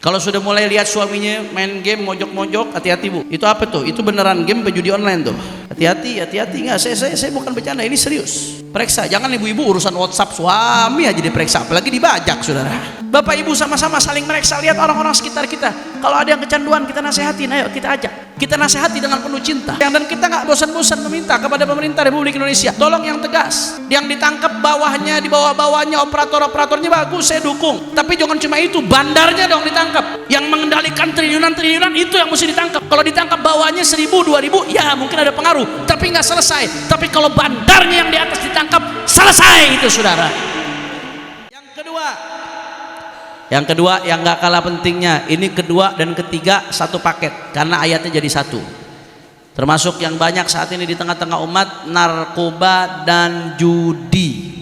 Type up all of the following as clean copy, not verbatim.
Kalau sudah mulai lihat suaminya main game mojok-mojok, hati-hati bu. Itu apa tuh? Itu beneran game judi online tuh. Hati-hati, hati-hati. Nggak, saya bukan bercanda, ini serius. Periksa, jangan ibu-ibu urusan WhatsApp suami aja diperiksa, apalagi dibajak saudara. Bapak ibu sama-sama saling meriksa, lihat orang-orang sekitar kita. Kalau ada yang kecanduan, kita nasihatin, ayo kita ajak. Kita nasihati dengan penuh cinta. Dan kita nggak bosan-bosan meminta kepada pemerintah Republik Indonesia, tolong yang tegas. Yang ditangkap bawahnya, di bawah-bawahnya, operator-operatornya bagus, saya dukung. Tapi jangan cuma itu, bandarnya dong ditangkap. Yang mengendalikan triliunan-triliunan itu yang mesti ditangkap. Kalau ditangkap bawahnya 1000, 2000, ya mungkin ada pengaruh, tapi nggak selesai. Tapi kalau bandarnya yang di atas ditangkap, selesai itu saudara. Yang kedua yang gak kalah pentingnya, ini kedua dan ketiga satu paket karena ayatnya jadi satu. Termasuk yang banyak saat ini di tengah-tengah umat, narkoba dan judi.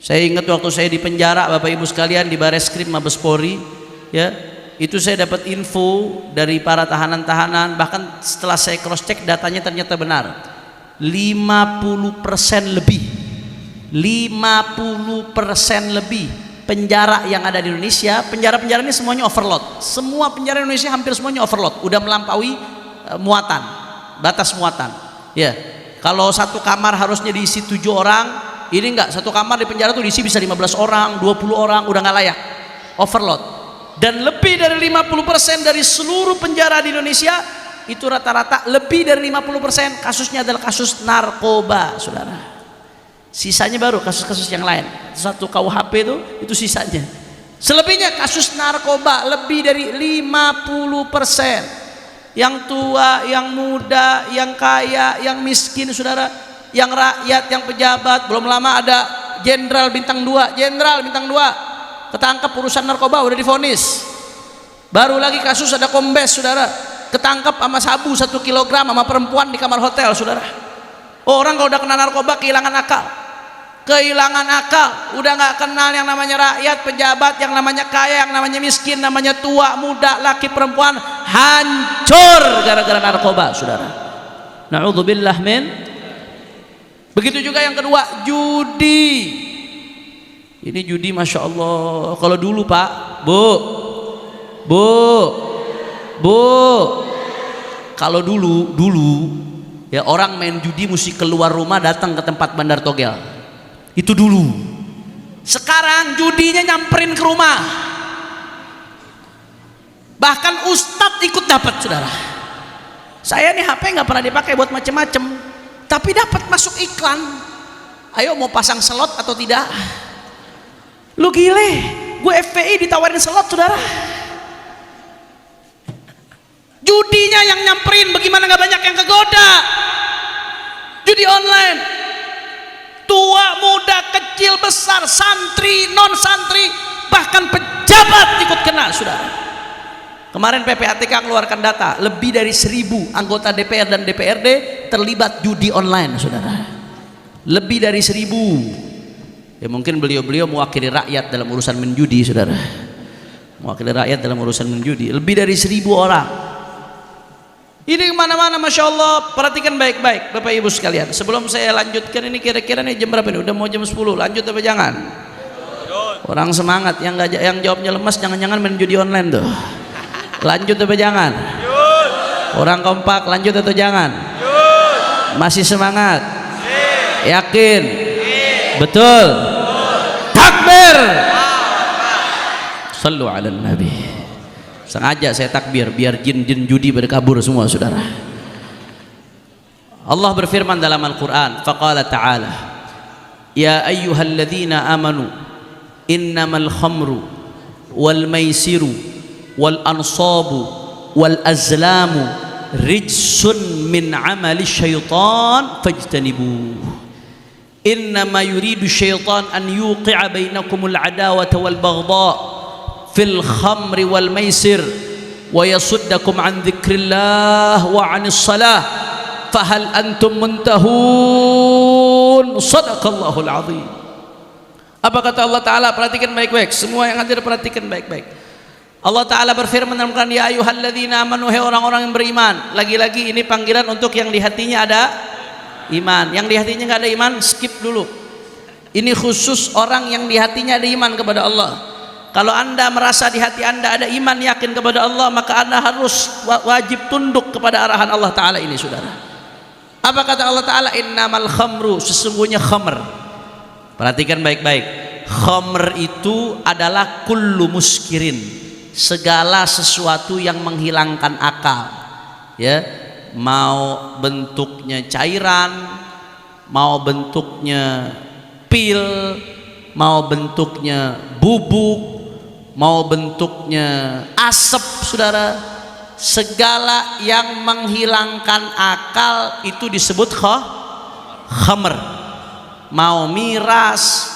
Saya ingat waktu saya di penjara Bapak Ibu sekalian, di Bareskrim Mabes Polri, ya, itu saya dapat info dari para tahanan-tahanan, bahkan setelah saya cross check datanya ternyata benar. 50% lebih 50% lebih penjara yang ada di Indonesia, penjara-penjara ini semuanya overload. Semua penjara Indonesia hampir semuanya overload, udah melampaui muatan, batas muatan. Ya, kalau satu kamar harusnya diisi 7 orang, ini enggak, satu kamar di penjara tuh diisi bisa 15 orang, 20 orang, udah nggak layak, overload. Dan lebih dari 50% dari seluruh penjara di Indonesia itu rata-rata lebih dari 50% kasusnya adalah kasus narkoba, saudara. Sisanya baru kasus-kasus yang lain. Satu KUHP itu sisanya. Selebihnya kasus narkoba lebih dari 50%. Yang tua, yang muda, yang kaya, yang miskin saudara, yang rakyat, yang pejabat. Belum lama ada jenderal bintang 2 ketangkap urusan narkoba, udah divonis. Baru lagi kasus ada kombes saudara, ketangkap sama sabu 1 kilogram sama perempuan di kamar hotel saudara. Orang kalau udah kena narkoba kehilangan akal, udah nggak kenal yang namanya rakyat, pejabat, yang namanya kaya, yang namanya miskin, namanya tua, muda, laki, perempuan, hancur gara-gara narkoba saudara. Na'udzubillah min. Begitu juga yang kedua, judi. Ini judi masya Allah. Kalau dulu pak, bu, kalau dulu ya orang main judi mesti keluar rumah datang ke tempat bandar togel. Itu dulu. Sekarang judinya nyamperin ke rumah. Bahkan ustadz ikut dapat saudara. Saya nih HP nggak pernah dipakai buat macem-macem, tapi dapat masuk iklan. Ayo mau pasang slot atau tidak? Lu gile, gue FPI ditawarin slot saudara. Judinya yang nyamperin, bagaimana nggak banyak yang kegoda? Judi online. Tua, muda, kecil, besar, santri, non santri, bahkan pejabat ikut kena saudara. Kemarin PPATK keluarkan data, lebih dari 1000 anggota DPR dan DPRD terlibat judi online saudara. Lebih dari 1000. Ya mungkin beliau-beliau mewakili rakyat dalam urusan menjudi saudara. Mewakili rakyat dalam urusan menjudi. Lebih dari 1000 orang. Ini kemana-mana masya Allah. Perhatikan baik-baik Bapak Ibu sekalian. Sebelum saya lanjutkan, ini kira-kira nih jam berapa ini? Udah mau jam 10. Lanjut apa jangan? Orang semangat, yang jawabnya lemas jangan-jangan main judi online tuh. Lanjut apa jangan? Orang kompak, lanjut atau jangan? Masih semangat? Yakin? Betul? Takbir! Sallu ala nabi. Sengaja saya takbir biar jin-jin judi pada kabur semua saudara. Allah berfirman dalam Al-Quran, faqala ta'ala, ya ayyuhalladzina amanu innamal khamru wal maisiru wal ansabu wal azlamu rijsun min amali syaitan fajtanibuh. Innama yuridu syaitan an yuqi'a bainakumul adawata wal baghdha fil khamri wal maisir wa yasuddakum an dzikrillah wa 'anis salah fahal antum muntahun. Shadaqallahul azim. Apa kata Allah Ta'ala? Perhatikan baik-baik, semua yang hadir perhatikan baik-baik. Allah Ta'ala berfirman dalam Quran, ya ayyuhalladzina amanu, hai orang-orang yang beriman. Lagi-lagi ini panggilan untuk yang di hatinya ada iman. Yang di hatinya nggak ada iman, skip dulu. Ini khusus orang yang di hatinya ada iman kepada Allah. Kalau anda merasa di hati anda ada iman yakin kepada Allah, maka anda harus wajib tunduk kepada arahan Allah Ta'ala ini, saudara. Apa kata Allah Ta'ala? Innamal khamru, sesungguhnya khamr. Perhatikan baik-baik, khamr itu adalah kullu muskirin, segala sesuatu yang menghilangkan akal, ya, mau bentuknya cairan, mau bentuknya pil, mau bentuknya bubuk, mau bentuknya asap, saudara, segala yang menghilangkan akal itu disebut khamr. Mau miras,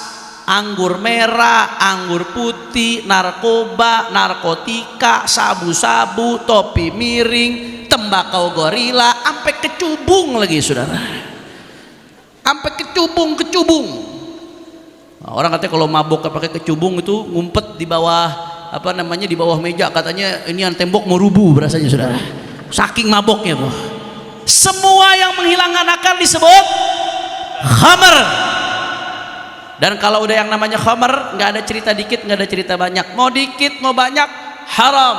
anggur merah, anggur putih, narkoba, narkotika, sabu-sabu, topi miring, tembakau gorila, sampai kecubung lagi, saudara, sampai kecubung. Orang katanya kalau mabuk pakai kecubung itu ngumpet di bawah apa namanya, di bawah meja, katanya ini yang tembok mau rubuh rasanya, saudara, saking mabuknya tuh. Semua yang menghilangkan akal disebut khamr. Dan kalau udah yang namanya khamr, nggak ada cerita dikit, nggak ada cerita banyak, mau dikit mau banyak haram.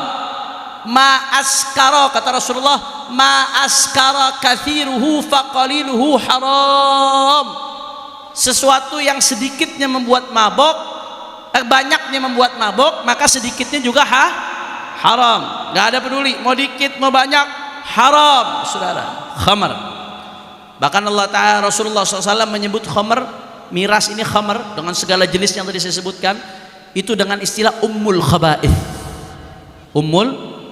Ma askara, kata Rasulullah, ma askara kathiruhu faqaliluhu haram. Sesuatu yang sedikitnya membuat mabok, banyaknya membuat mabok, maka sedikitnya juga haram. Nggak ada peduli, mau dikit mau banyak haram, saudara, khamr. Bahkan Allah Ta'ala, Rasulullah SAW menyebut khamr, miras ini khamr dengan segala jenis yang tadi saya sebutkan, itu dengan istilah ummul khaba'ith. Ummul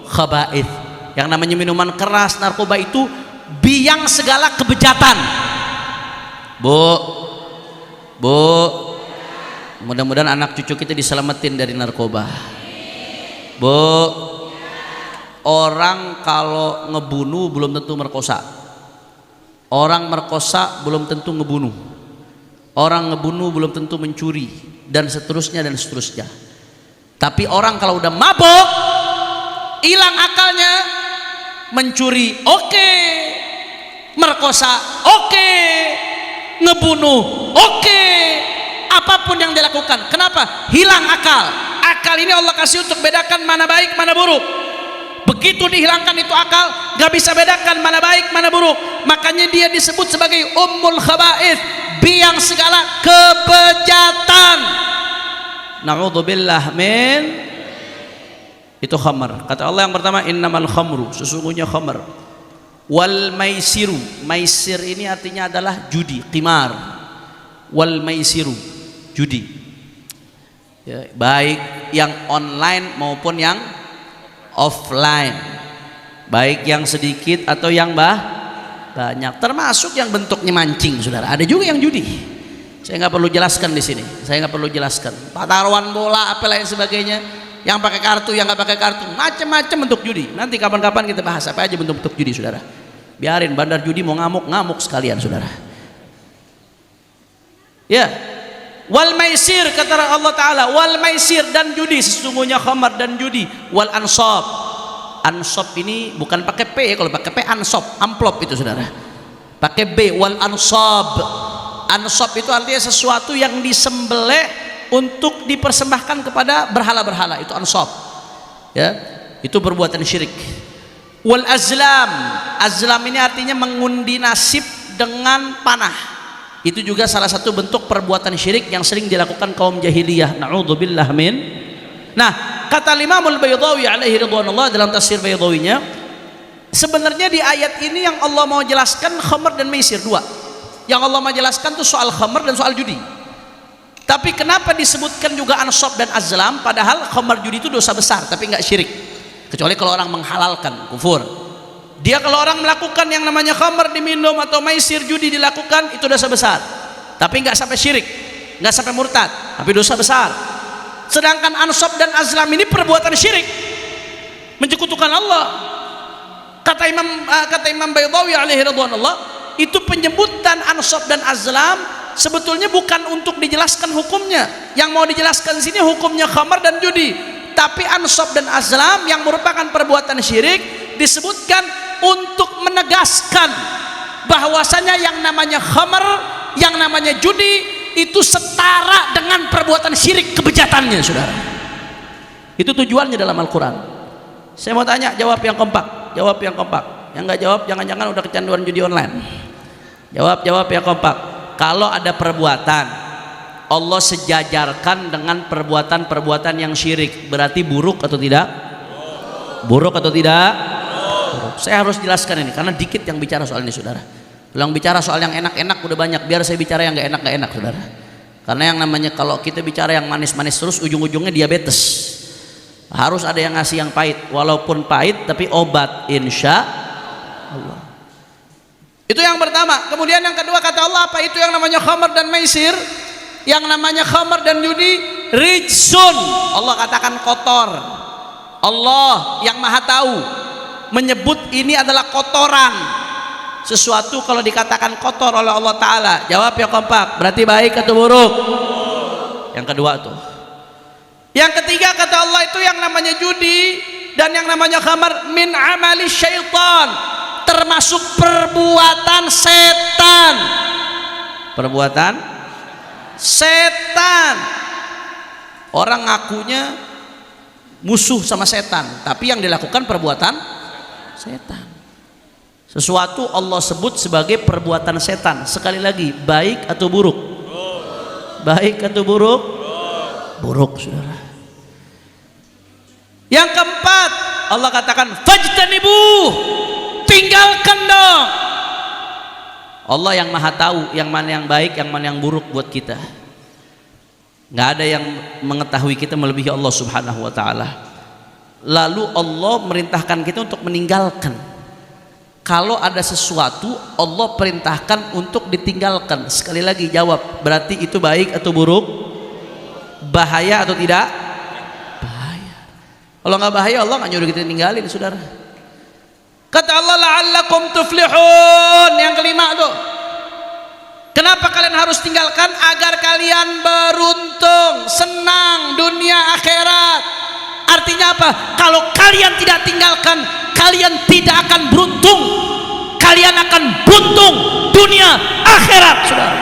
khaba'ith, yang namanya minuman keras, narkoba, itu biang segala kebejatan. Bu, mudah-mudahan anak cucu kita diselamatin dari narkoba. Bu, orang kalau ngebunuh belum tentu merkosa, orang merkosa belum tentu ngebunuh, orang ngebunuh belum tentu mencuri, dan seterusnya dan seterusnya. Tapi orang kalau udah mabok, hilang akalnya, mencuri oke, merkosa oke, ngebunuh oke, apapun yang dilakukan. Kenapa? Hilang akal. Akal ini Allah kasih untuk bedakan mana baik mana buruk. Begitu dihilangkan itu akal, gak bisa bedakan mana baik mana buruk. Makanya dia disebut sebagai ummul khaba'ith, biang segala kebejatan. Na'udzubillah min, itu khamr. Kata Allah yang pertama, innamal khamru, sesungguhnya khamr. Wal maisiru, maisir ini artinya adalah judi, qimar. Wal maisiru, judi, ya, baik yang online maupun yang offline, baik yang sedikit atau yang banyak, termasuk yang bentuknya mancing, saudara. Ada juga yang judi, saya nggak perlu jelaskan di sini, saya nggak perlu jelaskan. Taruhan bola apa lain sebagainya, yang pakai kartu, yang nggak pakai kartu, macam-macam bentuk judi. Nanti kapan-kapan kita bahas apa aja bentuk-bentuk judi, saudara. Biarin bandar judi mau ngamuk sekalian, saudara. Ya, wal maisir, kata Allah Ta'ala, wal maisir, dan judi, sesungguhnya khamar dan judi. Wal ansab, ansab ini bukan pakai P, kalau pakai P ansab, amplop itu, saudara, pakai B. Wal ansab, ansab itu artinya sesuatu yang disembelih untuk dipersembahkan kepada berhala-berhala, itu ansab, ya, itu perbuatan syirik. Wal azlam, azlam ini artinya mengundi nasib dengan panah, itu juga salah satu bentuk perbuatan syirik yang sering dilakukan kaum jahiliyah. Na'udzubillah min. Nah, kata Imamul Baydawi alaihi ridwanullah dalam tafsir Baydawinya, sebenarnya di ayat ini yang Allah mau jelaskan khamr dan maisir, dua. Yang Allah mau jelaskan itu soal khamr dan soal judi. Tapi kenapa disebutkan juga ansab dan azlam, padahal khamr judi itu dosa besar tapi nggak syirik, kecuali kalau orang menghalalkan, kufur. Dia kalau orang melakukan yang namanya khamr diminum atau maisir judi dilakukan, itu dosa besar tapi nggak sampai syirik, nggak sampai murtad, tapi dosa besar. Sedangkan ansab dan azlam ini perbuatan syirik, menyekutukan Allah. Kata Imam Baydawi alaihi ridwanullah, itu penyebutan ansab dan azlam sebetulnya bukan untuk dijelaskan hukumnya. Yang mau dijelaskan sini hukumnya khamr dan judi. Tapi ansab dan azlam yang merupakan perbuatan syirik disebutkan untuk menegaskan bahwasanya yang namanya khamr, yang namanya judi itu setara dengan perbuatan syirik kebejatannya, saudara. Itu tujuannya dalam Al-Quran. Saya mau tanya, jawab yang kompak, jawab yang kompak. Yang nggak jawab jangan-jangan udah kecanduan judi online. Jawab yang kompak. Kalau ada perbuatan Allah sejajarkan dengan perbuatan-perbuatan yang syirik, berarti buruk atau tidak? Buruk atau tidak? Buruk. Saya harus jelaskan ini karena dikit yang bicara soal ini, saudara. Yang bicara soal yang enak-enak udah banyak, biar saya bicara yang nggak enak, saudara. Karena yang namanya kalau kita bicara yang manis-manis terus ujung-ujungnya diabetes. Harus ada yang ngasih yang pahit, walaupun pahit tapi obat, insya Allah. Itu yang pertama. Kemudian yang kedua, kata Allah, apa itu yang namanya khamar dan maisir? Yang namanya khamar dan judi rijsun, Allah katakan kotor. Allah yang maha tahu menyebut ini adalah kotoran. Sesuatu kalau dikatakan kotor oleh Allah Ta'ala, jawab yang kompak, berarti baik atau buruk? Yang kedua tuh. Yang ketiga, kata Allah, itu yang namanya judi dan yang namanya khamar min amali syaitan, termasuk perbuatan setan. Perbuatan setan. Orang ngakunya musuh sama setan, tapi yang dilakukan perbuatan setan. Sesuatu Allah sebut sebagai perbuatan setan. Sekali lagi, baik atau buruk? Baik atau buruk? Buruk, saudara. Yang keempat, Allah katakan fajtanibu, tinggalkan dong. Allah yang maha tahu yang mana yang baik, yang mana yang buruk buat kita. Nggak ada yang mengetahui kita melebihi Allah Subhanahu wa ta'ala. Lalu Allah merintahkan kita untuk meninggalkan. Kalau ada sesuatu Allah perintahkan untuk ditinggalkan. Sekali lagi jawab, berarti itu baik atau buruk? Bahaya atau tidak? Bahaya. Kalau nggak bahaya Allah nggak nyuruh kita tinggalin, saudara. Kata Allah, la'allakum tuflihun. Yang kelima tuh, kenapa kalian harus tinggalkan? Agar kalian beruntung, senang dunia akhirat. Artinya apa? Kalau kalian tidak tinggalkan, kalian tidak akan beruntung. Kalian akan buntung dunia akhirat, saudara.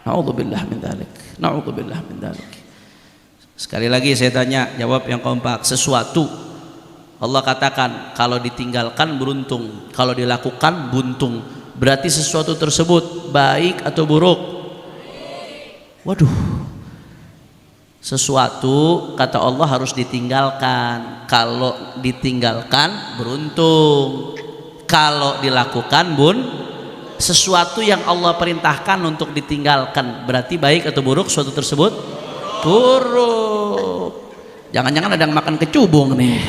Na'udzubillah min dzalik. Na'udzubillah min dzalik. Sekali lagi saya tanya, jawab yang kompak. Sesuatu Allah katakan kalau ditinggalkan beruntung, kalau dilakukan buntung. Berarti sesuatu tersebut baik atau buruk? Waduh. Sesuatu kata Allah harus ditinggalkan. Kalau ditinggalkan beruntung, kalau dilakukan sesuatu yang Allah perintahkan untuk ditinggalkan, berarti baik atau buruk sesuatu tersebut? Buruk. Jangan-jangan ada yang makan kecubung nih.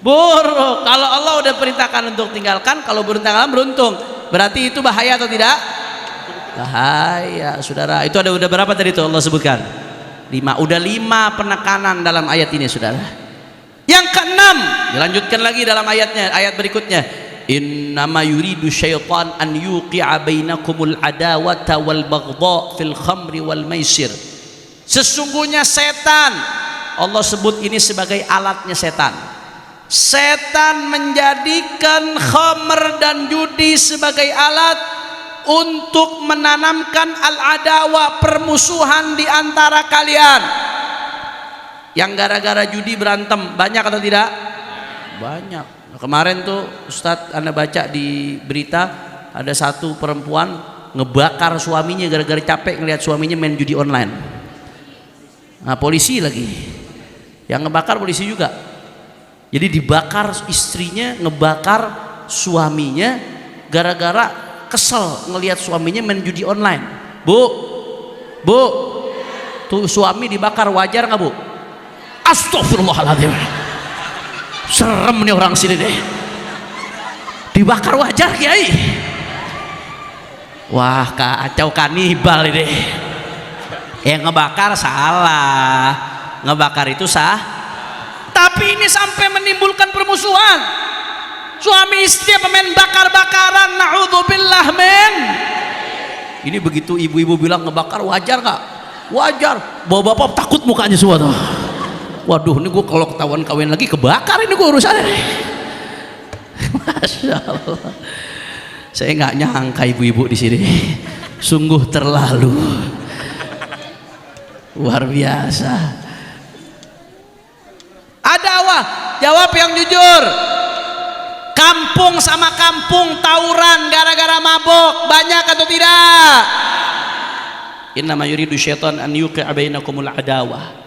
Buruk. Kalau Allah udah perintahkan untuk tinggalkan, kalau beruntung beruntung, berarti itu bahaya atau tidak? Bahaya, saudara. Itu ada udah berapa tadi tuh Allah sebutkan? 5. Udah 5 penekanan dalam ayat ini, saudara. Yang keenam, dilanjutkan lagi dalam ayatnya, ayat berikutnya. Innama yuridu syaitan an yuqi'a bainakumul adawata wal baghdha fil khamri wal maisir. Sesungguhnya setan, Allah sebut ini sebagai alatnya setan. Setan menjadikan khamr dan judi sebagai alat untuk menanamkan al-adawa, permusuhan di antara kalian. Yang gara-gara judi berantem banyak atau tidak? Banyak. Nah, kemarin tuh Ustadz, Anda baca di berita ada satu perempuan ngebakar suaminya gara-gara capek ngelihat suaminya main judi online. Nah, polisi lagi yang ngebakar, polisi juga. Jadi dibakar istrinya, ngebakar suaminya gara-gara kesel ngelihat suaminya main judi online. Bu, tuh suami dibakar, wajar nggak bu? Astagfirullahaladzim, serem nih orang sini deh. Dibakar wajar kiai? Wah kacau, kanibal ini. Yang ngebakar salah, ngebakar itu sah. Tapi ini sampai menimbulkan permusuhan. Suami istri pemain bakar-bakaran, na'udzubillah men. Ini begitu ibu-ibu bilang ngebakar, wajar nggak? Wajar. Bapak-bapak takut mukanya semua tuh. Waduh, ini gue kalau ketahuan kawin lagi kebakar ini gue urusannya. Masya Allah. Saya nggak nyangka ibu-ibu di sini. Sungguh terlalu. Luar biasa. Adawah, jawab yang jujur. Kampung sama kampung tawuran gara-gara mabok, banyak atau tidak? Innama yuridu syaitan an yuqi'a bainakumul adawah.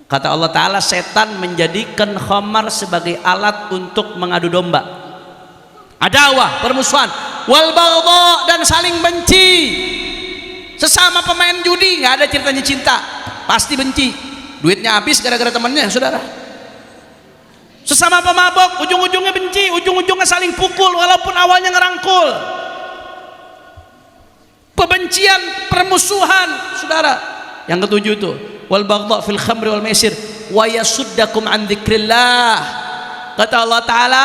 Kata Allah Ta'ala, setan menjadikan khamar sebagai alat untuk mengadu domba. Adawah, permusuhan, wal baghdha, dan saling benci. Sesama pemain judi nggak ada ceritanya cinta, pasti benci. Duitnya habis gara-gara temannya, saudara. Sesama pemabok ujung-ujungnya benci, ujung-ujungnya saling pukul walaupun awalnya ngerangkul. Kebencian, permusuhan, saudara. Yang ketujuh itu wal baghdha fil khamri wal maisir wa yasuddakum an dzikrillah. Kata Allah Ta'ala,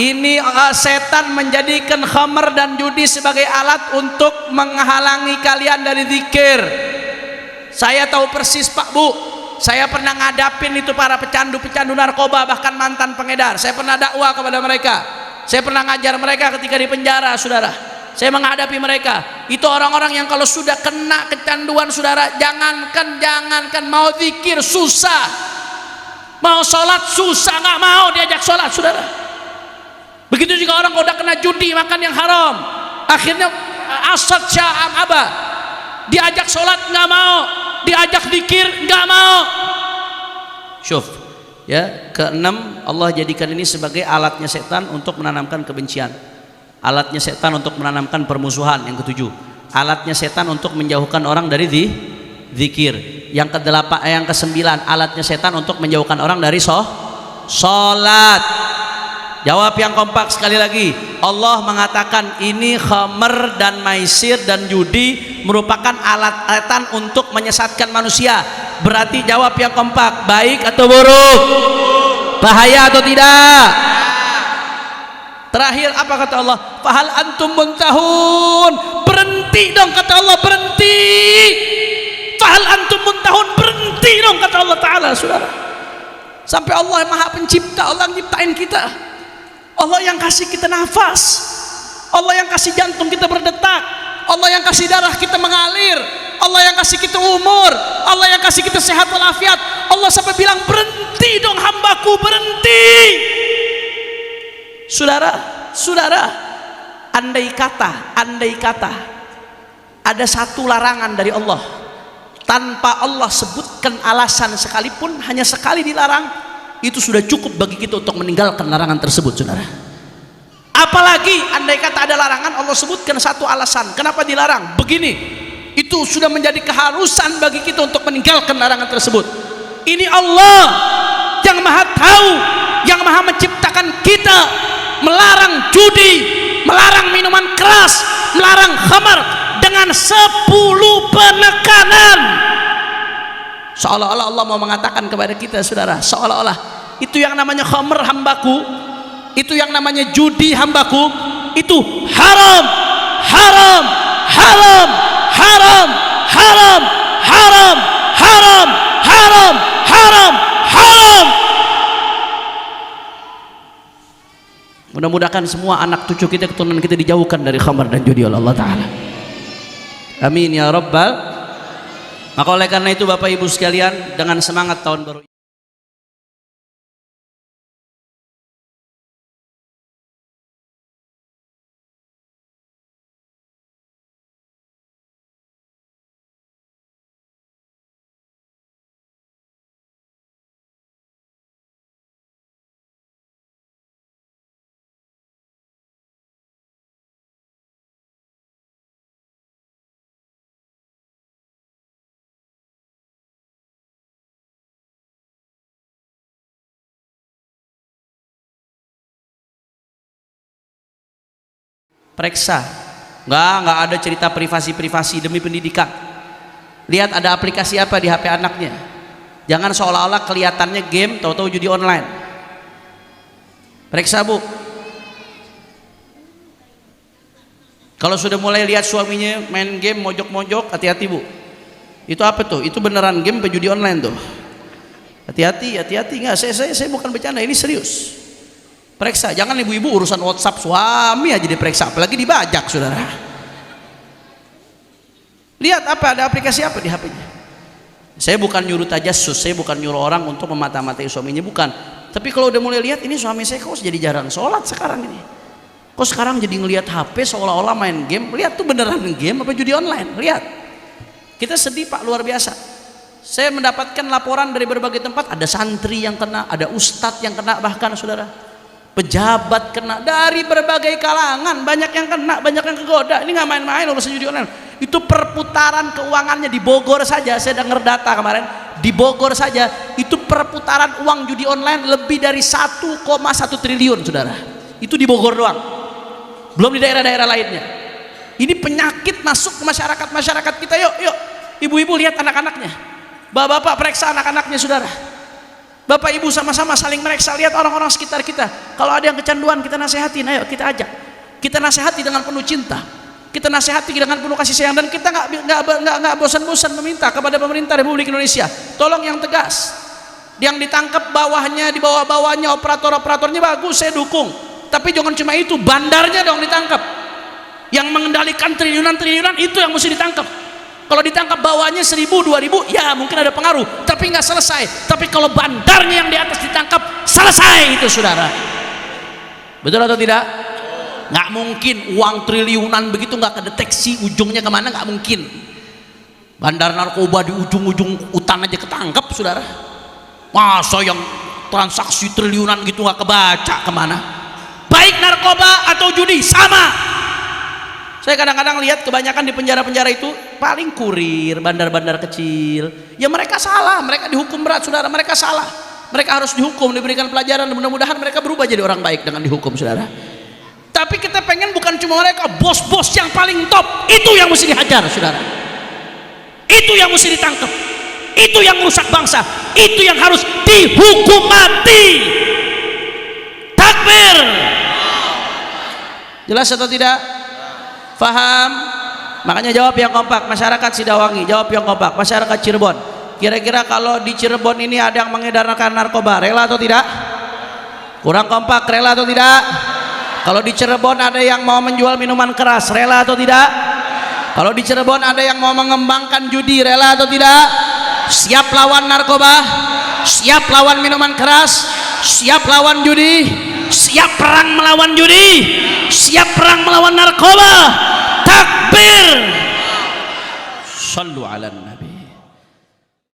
ini setan menjadikan khamr dan judi sebagai alat untuk menghalangi kalian dari zikir. Saya tahu persis Pak Bu, saya pernah ngadapin itu para pecandu-pecandu narkoba, bahkan mantan pengedar. Saya pernah dakwah kepada mereka, saya pernah ngajar mereka ketika di penjara, saudara. Saya menghadapi mereka. Itu orang-orang yang kalau sudah kena kecanduan, saudara, jangankan mau zikir susah, mau sholat susah, nggak mau diajak sholat, saudara. Begitu juga orang kalau udah kena judi, makan yang haram, akhirnya asad sya'am aba, diajak sholat nggak mau, diajak zikir nggak mau. Syuf, ya, keenam, Allah jadikan ini sebagai alatnya setan untuk menanamkan kebencian. Alatnya setan untuk menanamkan permusuhan. Yang ketujuh, alatnya setan untuk menjauhkan orang dari zikir. Yang kedelapan, yang kesembilan, alatnya setan untuk menjauhkan orang dari sholat. Jawab yang kompak sekali lagi. Allah mengatakan ini khamr dan maisir dan judi merupakan alat setan untuk menyesatkan manusia. Berarti jawab yang kompak, baik atau buruk, bahaya atau tidak? Terakhir apa kata Allah? Fahal antum muntahun, berhenti dong kata Allah, berhenti. Fahal antum muntahun, berhenti dong kata Allah Ta'ala, saudara. Sampai Allah Maha Pencipta, Allah yang nyiptain kita, Allah yang kasih kita nafas, Allah yang kasih jantung kita berdetak, Allah yang kasih darah kita mengalir, Allah yang kasih kita umur, Allah yang kasih kita sehat walafiat. Allah sampai bilang berhenti dong hambaku, berhenti. Saudara, andai kata ada satu larangan dari Allah tanpa Allah sebutkan alasan sekalipun, hanya sekali dilarang, itu sudah cukup bagi kita untuk meninggalkan larangan tersebut, saudara. Apalagi andai kata ada larangan, Allah sebutkan satu alasan kenapa dilarang, begini, itu sudah menjadi keharusan bagi kita untuk meninggalkan larangan tersebut. Ini Allah yang Maha tahu, yang Maha menciptakan kita, melarang judi, melarang minuman keras, melarang khamar dengan 10 penekanan. Seolah-olah Allah mau mengatakan kepada kita, saudara, seolah-olah itu yang namanya khamar hambaku, itu yang namanya judi hambaku, itu haram, haram, haram, haram, haram, haram, haram, haram, haram, haram. Mudah-mudahan semua anak cucu kita, keturunan kita dijauhkan dari khamar dan judi oleh Allah Ta'ala. Amin ya Rabbal. Maka oleh karena itu Bapak Ibu sekalian, dengan semangat tahun baru periksa, nggak ada cerita privasi demi pendidikan. Lihat ada aplikasi apa di HP anaknya, jangan seolah-olah kelihatannya game, tahu-tahu judi online. Periksa Bu. Kalau sudah mulai lihat suaminya main game mojok-mojok, hati-hati Bu. Itu apa tuh? Itu beneran game apa judi online tuh? Hati-hati, nggak. Saya bukan bercanda, ini serius. Periksa, jangan ibu-ibu urusan WhatsApp suami aja diperiksa, apalagi dibajak, saudara. Lihat apa, ada aplikasi apa di HP-nya. Saya bukan nyuruh tajassus, saya bukan nyuruh orang untuk memata-matai suaminya, bukan. Tapi kalau udah mulai lihat ini suami saya kok jadi jarang sholat sekarang ini, kok sekarang jadi ngelihat HP seolah-olah main game. Lihat tuh beneran game apa judi online, lihat. Kita sedih Pak, luar biasa. Saya mendapatkan laporan dari berbagai tempat, ada santri yang kena, ada ustadz yang kena, bahkan saudara pejabat kena, dari berbagai kalangan banyak yang kena, banyak yang kegoda. Ini nggak main-main urusan judi online. Itu perputaran keuangannya di Bogor saja, saya dengar data kemarin, di Bogor saja itu perputaran uang judi online lebih dari 1,1 triliun saudara. Itu di Bogor doang, belum di daerah-daerah lainnya. Ini penyakit masuk ke masyarakat kita. Yuk ibu-ibu lihat anak-anaknya, bapak-bapak periksa anak-anaknya saudara. Bapak ibu sama-sama saling meriksa, lihat orang-orang sekitar kita. Kalau ada yang kecanduan kita nasihatin, ayo kita ajak, kita nasihati dengan penuh cinta, kita nasihati dengan penuh kasih sayang, dan kita nggak bosan-bosan meminta kepada pemerintah Republik Indonesia, tolong yang tegas. Yang ditangkap bawahnya, di bawah-bawahnya operator-operatornya bagus, saya dukung. Tapi jangan cuma itu, bandarnya dong ditangkap. Yang mengendalikan triliunan-triliunan itu yang mesti ditangkap. Kalau ditangkap bawahnya 1.000, 2.000, ya mungkin ada pengaruh, tapi nggak selesai. Tapi kalau bandarnya yang di atas ditangkap, selesai itu saudara. Betul atau tidak? Nggak mungkin uang triliunan begitu nggak kedeteksi ujungnya kemana, nggak mungkin. Bandar narkoba di ujung-ujung hutan aja ketangkep saudara. Masa yang transaksi triliunan gitu nggak kebaca kemana? Baik narkoba atau judi sama. Saya kadang-kadang lihat kebanyakan di penjara-penjara itu paling kurir, bandar-bandar kecil. Ya mereka salah, mereka dihukum berat saudara, mereka salah. Mereka harus dihukum, diberikan pelajaran, dan mudah-mudahan mereka berubah jadi orang baik dengan dihukum saudara. Tapi kita pengen bukan cuma mereka, bos-bos yang paling top, itu yang mesti dihajar saudara. Itu yang mesti ditangkap. Itu yang merusak bangsa, itu yang harus dihukum mati. Takbir. Jelas atau tidak? Faham? Makanya jawab yang kompak. Masyarakat Sidawangi jawab yang kompak. Masyarakat Cirebon, kira-kira kalau di Cirebon ini ada yang mengedarkan narkoba, rela atau tidak? Kurang kompak, rela atau tidak? Kalau di Cirebon ada yang mau menjual minuman keras, rela atau tidak? Kalau di Cirebon ada yang mau mengembangkan judi, rela atau tidak? Siap lawan narkoba, siap lawan minuman keras, siap lawan judi, siap perang melawan judi, siap perang melawan narkoba. Takbir. Sallu ala nabi.